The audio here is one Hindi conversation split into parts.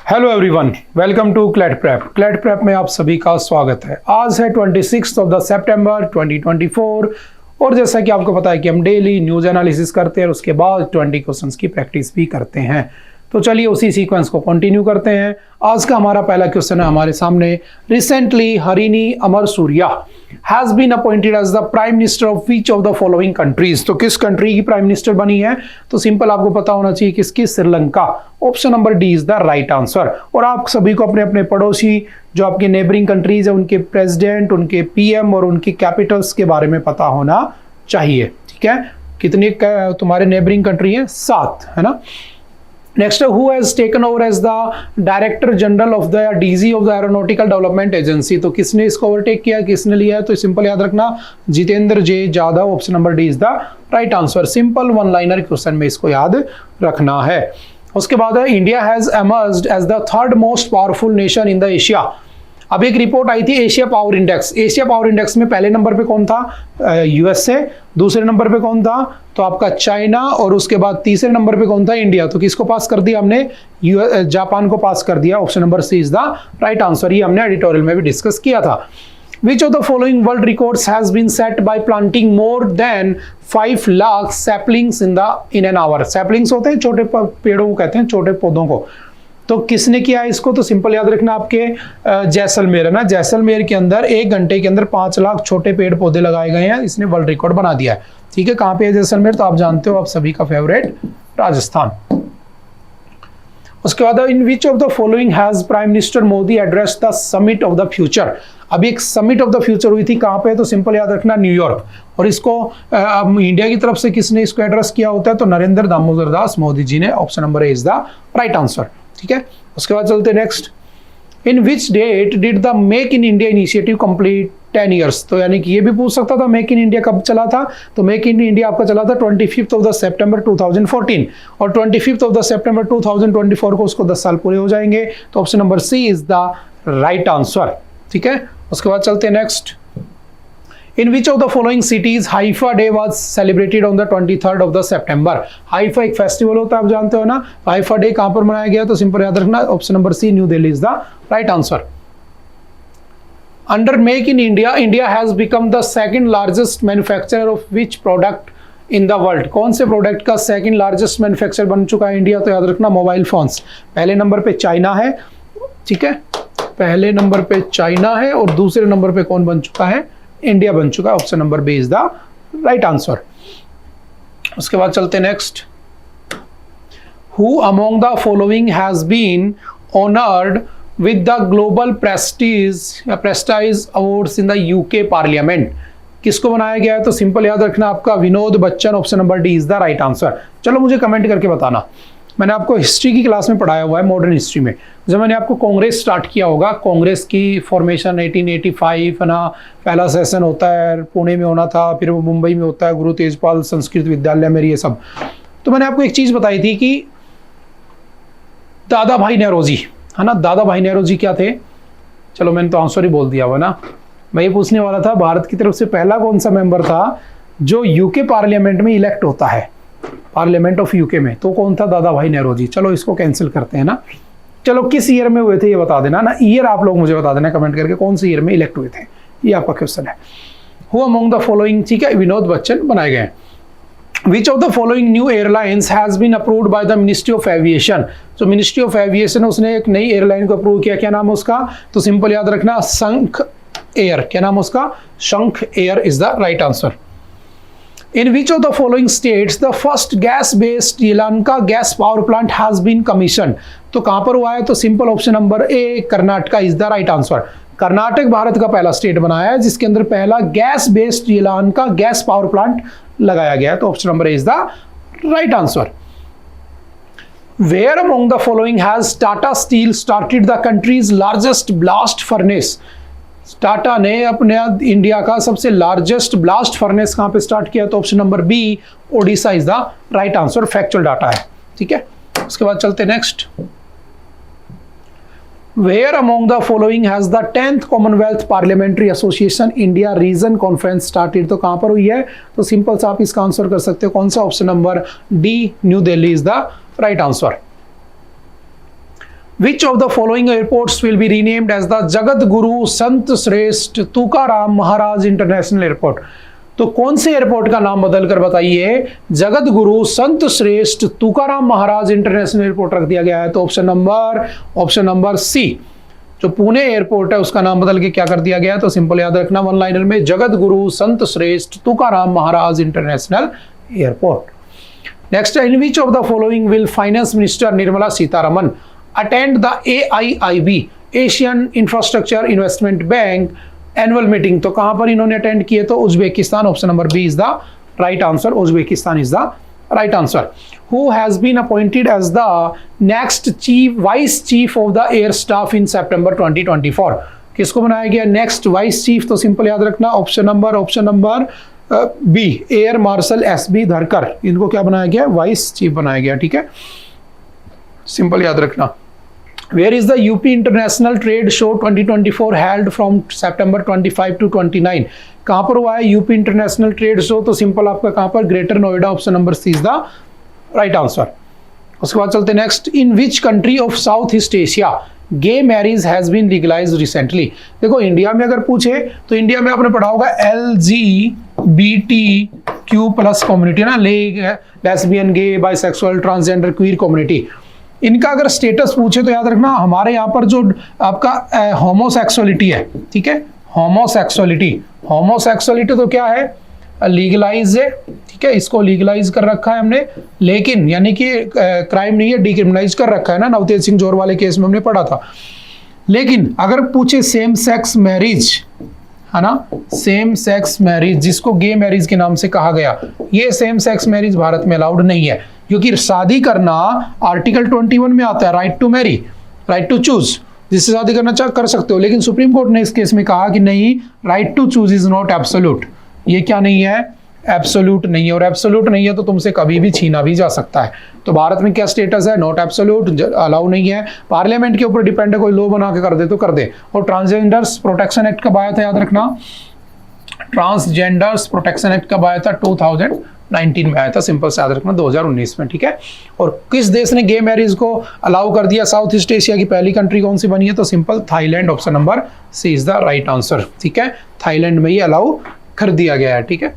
Hello everyone, welcome to CLAT prep. CLAT prep में आप सभी का स्वागत है। आज है 26 ऑफ द सितंबर 2024 और जैसा कि आपको पता है कि हम डेली न्यूज़ एनालिसिस करते हैं और उसके बाद 20 क्वेश्चंस की प्रैक्टिस भी करते हैं। तो चलिए उसी सीक्वेंस को कंटिन्यू करते हैं। आज का हमारा पहला क्वेश्चन है हमारे सामने। Recently Harini Amarasuriya has been appointed as the prime minister of which of the following countries. तो किस कंट्री की प्राइम मिनिस्टर बनी है? तो सिंपल आपको पता होना चाहिए किसकी, Sri Lanka. Option number D is the right answer. और आप सभी को अपने अपने पड़ोसी जो आपके नेबरिंग कंट्रीज है उनके प्रेसिडेंट, उनके पीएम और उनकी कैपिटल्स के बारे में पता होना चाहिए। ठीक है, कितनी तुम्हारे नेबरिंग कंट्री है? 7 है ना। Next, who has taken over as the director general of the DG of the aeronautical development agency. तो किसने इसको ओवरटेक किया, किसने लिया है? तो सिंपल याद रखना, Jitendra J Yadav. Option number D is the right answer. Simple one liner question में इसको याद रखना है। उसके बाद है India has emerged as the third most powerful nation in the Asia. अब एक रिपोर्ट आई थी Asia power index. Asia power index में पहले नंबर पे कौन था? यूएसए। दूसरे नंबर पे कौन था? तो आपका चाइना। और उसके बाद तीसरे नंबर पे कौन था? इंडिया। तो किसको पास कर दिया हमने? जापान को पास कर दिया। Option number C is the right answer. ये हमने एडिटोरियल में भी डिस्कस किया था। Which of the following world records has been set by planting more than 5 lakh saplings in an hour? Saplings होते हैं छोटे पेड़ों को कहते हैं, छोटे पौधों को। तो किसने किया इसको? तो सिंपल याद रखना, आपके जैसलमेर है ना। जैसलमेर के अंदर 1 घंटे के अंदर 5 लाख छोटे पेड़ पौधे लगाए गए हैं। इसने वर्ल्ड रिकॉर्ड बना दिया है। ठीक है, कहाँ पे है जैसलमेर? तो आप जानते हो, आप सभी का फेवरेट राजस्थान। उसके बाद in which of the following has prime minister Modi address the summit of the future. अभी एक समिट ऑफ द फ्यूचर हुई थी, कहाँ पे? तो सिंपल याद रखना, न्यूयॉर्क। और इसको इंडिया की तरफ से किसने इसको एड्रेस किया होता है? तो नरेंद्र दामोदर दास मोदी जी ने। Option number A is the right answer. ठीक है, उसके बाद चलते next. In which date did the make in India initiative complete 10 years. तो यानी कि ये भी पूछ सकता था मेक इन इंडिया कब चला था। तो मेक इन इंडिया आपका चला था 25 ऑफ द सितंबर 2014 और 25 ऑफ द सितंबर 2024 को उसको 10 साल पूरे हो जाएंगे। तो option number C is the right answer. ठीक है, उसके बाद चलते next. In which of the following cities Haifa Day was celebrated on the 23rd of the September? Haifa एक फेस्टिवल होता है, आप जानते हो ना। हाइफा डे कहां पर मनाया गया? तो सिंपल याद रखना, option number C New Delhi is the right answer. Under make in India, India has become the second largest manufacturer of which product in the world. कौन से प्रोडक्ट का सेकंड लार्जेस्ट मैन्युफैक्चरर बन चुका है इंडिया? तो याद रखना, मोबाइल फोन्स। पहले नंबर पे चाइना है। ठीक है, पहले नंबर पे चाइना है और दूसरे नंबर पे कौन बन चुका है? इंडिया बन चुका है। Option number B is the right answer. उसके बाद चलते next. Who among the following has been honoured with the global prestige awards in the UK parliament. किसको बनाया गया है? तो सिंपल याद रखना, आपका Vinod Bachchan. Option number D is the right answer. चलो मुझे कमेंट करके बताना। मैंने आपको हिस्ट्री की क्लास में पढ़ाया हुआ है, मॉडर्न हिस्ट्री में। जब मैंने आपको कांग्रेस स्टार्ट किया होगा, कांग्रेस की फॉर्मेशन 1885 है ना, पहला सेशन होता है, पुणे में होना था, फिर वो मुंबई में होता है, गुरु तेजपाल संस्कृत विद्यालय में, ये सब। तो मैंने आपको एक चीज़ बताई थी कि दादा भाई नेहरूजी है ना। दादा भाई नेहरूजी क्या थे? चलो मैंने तो आंसर ही बोल दिया हुआ ना। मैं ये पूछने वाला था, भारत की तरफ से पहला कौन सा मेंबर था जो यूके पार्लियामेंट में इलेक्ट होता है, पार्लियामेंट ऑफ यूके में? तो कौन था? दादा भाई नेहरूजी। चलो इसको कैंसिल करते हैं ना। चलो किस ईयर में हुए थे ये बता देना ना। ईयर आप लोग मुझे बता देना कमेंट करके, कौन सी ईयर में इलेक्ट हुए थे। ये आपका क्वेश्चन है। हु अमंग द फॉलोइंग, ठीक है, विनोद बच्चन बनाए गए हैं। Which of the following new airlines has been approved by the ministry of aviation. तो मिनिस्ट्री ऑफ एविएशन उसने एक नई एयरलाइन को अप्रूव किया। क्या नाम है उसका? तो सिंपल याद रखना, शंख एयर। क्या नाम है उसका? शंख air is the right answer. In which of the following states the first gas-based Yelahanka gas power plant has been commissioned? तो कहां पर हुआ है? तो simple option number A Karnataka is the right answer. Karnataka Bharat का पहला स्टेट बनाया है जिसके अंदर पहला gas based Yelahanka gas power plant लगाया गया है। तो option number A is the right answer. Where among the following has Tata Steel started the country's largest blast furnace? Tata ने अपने इंडिया का सबसे लार्जेस्ट ब्लास्ट फर्नेस कहां पे स्टार्ट किया? तो option number B Odisha is the right answer. Factual data है। ठीक है, उसके बाद चलते next. Where among the following has the 10th Commonwealth parliamentary association India region conference started? तो कहां पर हुई है? तो सिंपल सा आप इसका आंसर कर सकते हो। कौन सा? Option number D New Delhi is the right answer. Which of the following airports will be renamed as the Jagat Guru Sant Shreshtha Tukaram Maharaj international airport? तो कौन से एयरपोर्ट का नाम बदल कर बताइए जगत गुरु संत श्रेष्ठ तुकाराम महाराज इंटरनेशनल एयरपोर्ट रख दिया गया है? तो ऑप्शन नंबर सी, जो पुणे एयरपोर्ट है उसका नाम बदल के क्या कर दिया गया है? तो सिंपल याद रखना वन लाइनर में, जगत Guru Sant Shreshtha Tukaram Maharaj international airport. Next, in which of the following will finance minister Nirmala Sitharaman attend the AIIB Asian infrastructure investment bank annual meeting? तो कहां पर इन्होंने अटेंड किए? तो Uzbekistan, option number B is the right answer, Uzbekistan is the right answer. Who has been appointed as the next vice chief of the air staff in September 2024? किसको बनाया गया नेक्स्ट वाइस चीफ? तो सिंपल याद रखना option number B, air marshal SB Dharkar, इनको क्या बनाया गया? वाइस चीफ बनाया गया। ठीक है, सिंपल याद रखना। Where is the UP International Trade Show 2024 held from September 25 to 29? कहाँ पर हुआ है यूपी इंटरनेशनल ट्रेड शो? तो सिंपल आपका कहाँ पर? Greater Noida, option number C is the right answer. उसके बाद चलते next, in which country of south east Asia gay marriage has been legalised recently? देखो इंडिया में अगर पूछे तो इंडिया में आपने पढ़ा होगा LGBTQ+ कम्युनिटी ना, लेस्बियन, गे, बाइसेक्सुअल, ट्रांसजेंडर, क्वीर कम्युनिटी, इनका अगर स्टेटस पूछे तो याद रखना हमारे यहाँ पर जो आपका होमोसेक्सुअलिटी है, ठीक है, होमोसेक्सुअलिटी तो क्या है? लीगलाइज है। ठीक है, इसको लीगलाइज कर रखा है हमने, लेकिन यानी कि क्राइम नहीं है, डिक्रिमिनलाइज कर रखा है ना, नवतेज सिंह जोर वाले केस में हमने पढ़ा था। लेकिन अगर पूछे सेम सेक्स मैरिज, है ना, सेम सेक्स मैरिज जिसको गे मैरिज के नाम से कहा गया, ये सेम सेक्स मैरिज भारत में अलाउड नहीं है, क्योंकि शादी करना आर्टिकल 21 में आता है, right to marry, right to choose, जिससे शादी करना चाह कर सकते हो। लेकिन सुप्रीम कोर्ट ने इस केस में कहा कि नहीं, right to choose is not absolute, ये क्या नहीं है? एब्सोल्यूट नहीं है, और एब्सोल्यूट नहीं है तो तुमसे कभी भी छीना भी जा सकता है। तो भारत में क्या स्टेटस है? नॉट एब्सोल्यूट, अलाउ नहीं है। पार्लियामेंट के ऊपर डिपेंड है, कोई लॉ बना के कर दे तो कर दे। और ट्रांसजेंडर्स प्रोटेक्शन एक्ट कब आया था? याद रखना, ट्रांसजेंडर्स प्रोटेक्शन एक्ट कब आया था? 2019 में आया था, सिंपल से याद रखना, 2019 में। ठीक है, और किस देश ने गे मैरिज को अलाउ कर दिया? साउथ ईस्ट एशिया की पहली कंट्री कौन सी बनी है? तो simple Thailand, option number C is the right answer. ठीक है, थाईलैंड में ये अलाउ कर दिया गया है। ठीक है,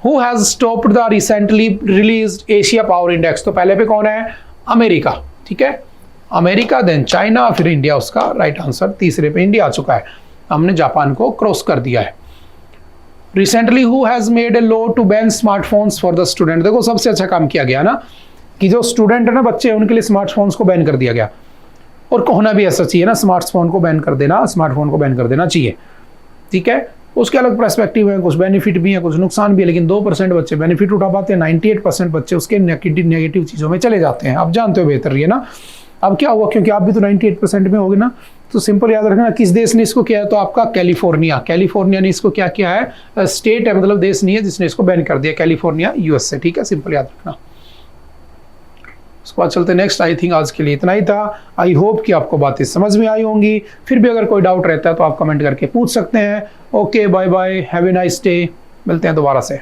Who has stopped the recently released Asia Power Index? तो पहले पे कौन है? अमेरिका। ठीक है, अमेरिका, देन चाइना, फिर इंडिया उसका राइट आंसर। तीसरे पे इंडिया आ चुका है, हमने जापान को क्रॉस कर दिया है। Recently who has made a law to ban smartphones for the student? देखो सबसे अच्छा काम किया गया ना, कि जो स्टूडेंट है ना, बच्चे, उनके लिए स्मार्टफोन्स को बैन कर दिया गया। और होना भी ऐसा चाहिए ना, स्मार्टफोन को बैन कर देना, स्मार्टफोन को बैन कर देना चाहिए। ठीक है, उसके अलग पर्सपेक्टिव है, कुछ बेनिफिट भी है, कुछ नुकसान भी है, लेकिन 2% बच्चे बेनिफिट उठा पाते हैं, 98% बच्चे उसके नेगेटिव चीज़ों में चले जाते हैं। आप जानते हो बेहतर ये ना। अब क्या हुआ, क्योंकि आप भी तो 98% में होगे ना, तो सिंपल याद रखना किस देश ने इसको किया है? तो आपका कैलिफोर्निया ने इसको क्या किया है? स्टेट है, मतलब देश नहीं है, जिसने इसको बैन कर दिया, कैलिफोर्निया, US से। ठीक है, सिंपल याद रखना। उसके बाद चलते नेक्स्ट। आई थिंक आज के लिए इतना ही था। आई होप कि आपको बातें समझ में आई होंगी। फिर भी अगर कोई डाउट रहता है तो आप कमेंट करके पूछ सकते हैं। Okay, bye bye, have a nice day, मिलते हैं दोबारा से।